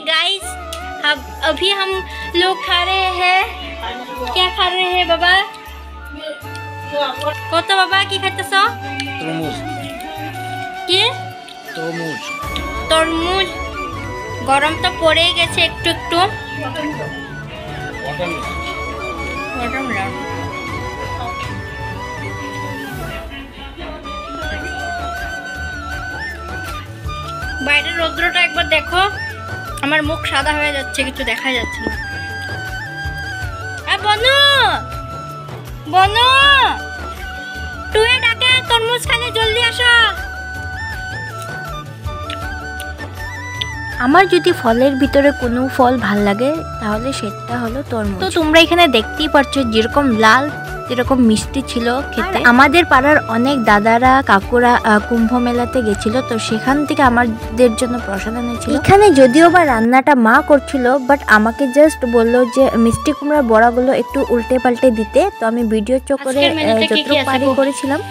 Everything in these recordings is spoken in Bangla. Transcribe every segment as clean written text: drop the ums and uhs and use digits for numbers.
गाइस अभी हम लोग खा रहे हैं। क्या खा रहे हैं बाबा? কত বাবা কি খাইতেছ? তরমুজ। কি? তরমুজ। তরমুজ। গরম তো পড়েই গেছে একটু একটু। ওয়াটারমেলন। বাইরের রৌদ্রটা একবার দেখো, আমার মুখ সাদা হয়ে যাচ্ছে, কিছু দেখা যাচ্ছে না। বনু বনু টুয়ে ডাকে, তরমুজ খানে জলদি আসো। আমার যদি ফলের ভিতরে কোনো ফল ভাল লাগে তাহলে সেটা হলো তরমুজ। তো তোমরা এখানে দেখতেই পাচ্ছ যেরকম লাল যেরকম মিষ্টি ছিল খেতে। আমাদের পাড়ার অনেক দাদারা কাকুরা কুম্ভ মেলাতে গেছিল, তো সেখান থেকে আমাদের জন্য প্রসাদ এনেছিল। এখানে যদিও বা রান্নাটা মা করছিল, বাট আমাকে জাস্ট বললো যে মিষ্টি কুমড়ার বড়াগুলো একটু উল্টে পাল্টে দিতে, তো আমি ভিডিও চক্করে যতটুকু পারি করেছিলাম।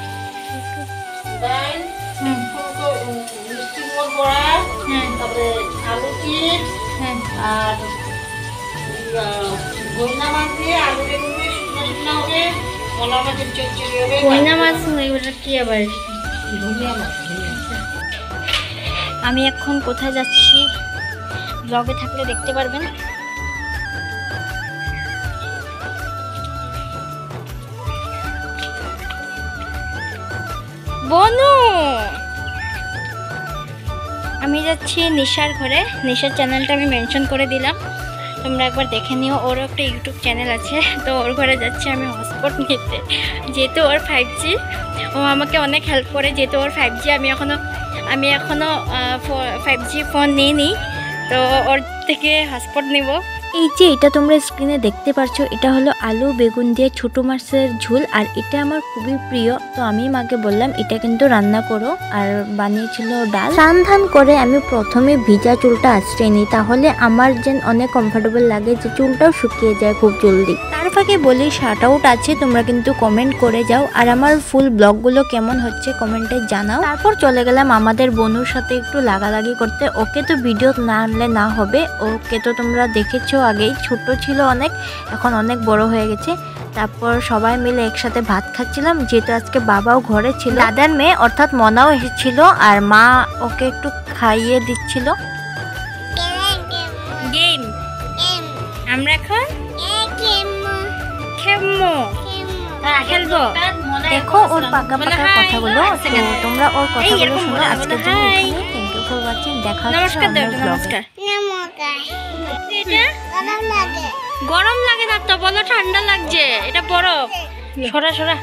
আমি এখন কোথায় যাচ্ছি ব্লগে থাকলে দেখতে পারবেন। বনু আমি যাচ্ছি নিশার ঘরে। নিশার চ্যানেলটা আমি মেনশন করে দিলাম, তোমরা একবার দেখে নিও। ওর একটা ইউটিউব চ্যানেল আছে, তো ওর ঘরে যাচ্ছি আমি হটস্পট নিতে, যেহেতু ওর 5G। ও আমাকে অনেক হেল্প করে, যেহেতু ওর 5G। আমি এখনো 5G ফোন নিইনি, তো ওর থেকে হটস্পট নিব। এই যে এটা তোমরা স্ক্রিনে দেখতে পাচ্ছ, এটা হলো আলু বেগুন দিয়ে ছোট মাছের ঝোল, আর এটা আমার খুবই প্রিয়। তো আমি মাকে বললাম এটা কিন্তু রান্না করো, আর বানিয়েছিল ডাল। রান্ধান করে আমি প্রথমে ভিজা চুলটা আঁচড়ে নিই, তাহলে আমার যেন অনেক কমফোর্টেবল লাগে, যে চুলটাও শুকিয়ে যায় খুব জলদি। তার ফাঁকে বলি শার্ট আউট আছে, তোমরা কিন্তু কমেন্ট করে যাও, আর আমার ফুল ব্লগগুলো কেমন হচ্ছে কমেন্টে জানাও। তারপর চলে গেলাম আমাদের বনুর সাথে একটু লাগালাগি করতে। ওকে তো ভিডিও না আনলে না হবে, ওকে তো তোমরা দেখেছো আগেই, ছোট ছিল অনেক, এখন অনেক বড় হয়ে গেছে। তারপর সবাই মিলে একসাথে ভাত খাচ্ছিলাম, যেহেতু আজকে বাবাও ঘরে ছিল, দাদার মেয়ে অর্থাৎ মনাও এসেছিল, আর মা ওকে একটু খাইয়ে দিচ্ছিল। গেম আমরা এখন খেলবো। দেখো ওর পাকা পাকা কথাগুলো, তো তোমরা ওর কথাগুলো শুনে আজকের জন্য এখানে থ্যাংক ইউ ফর ওয়াচিং। দেখা হচ্ছে নমস্কার। গরম লাগে না তো, বলো ঠান্ডা লাগছে, এটা বরফ। সরা সরা।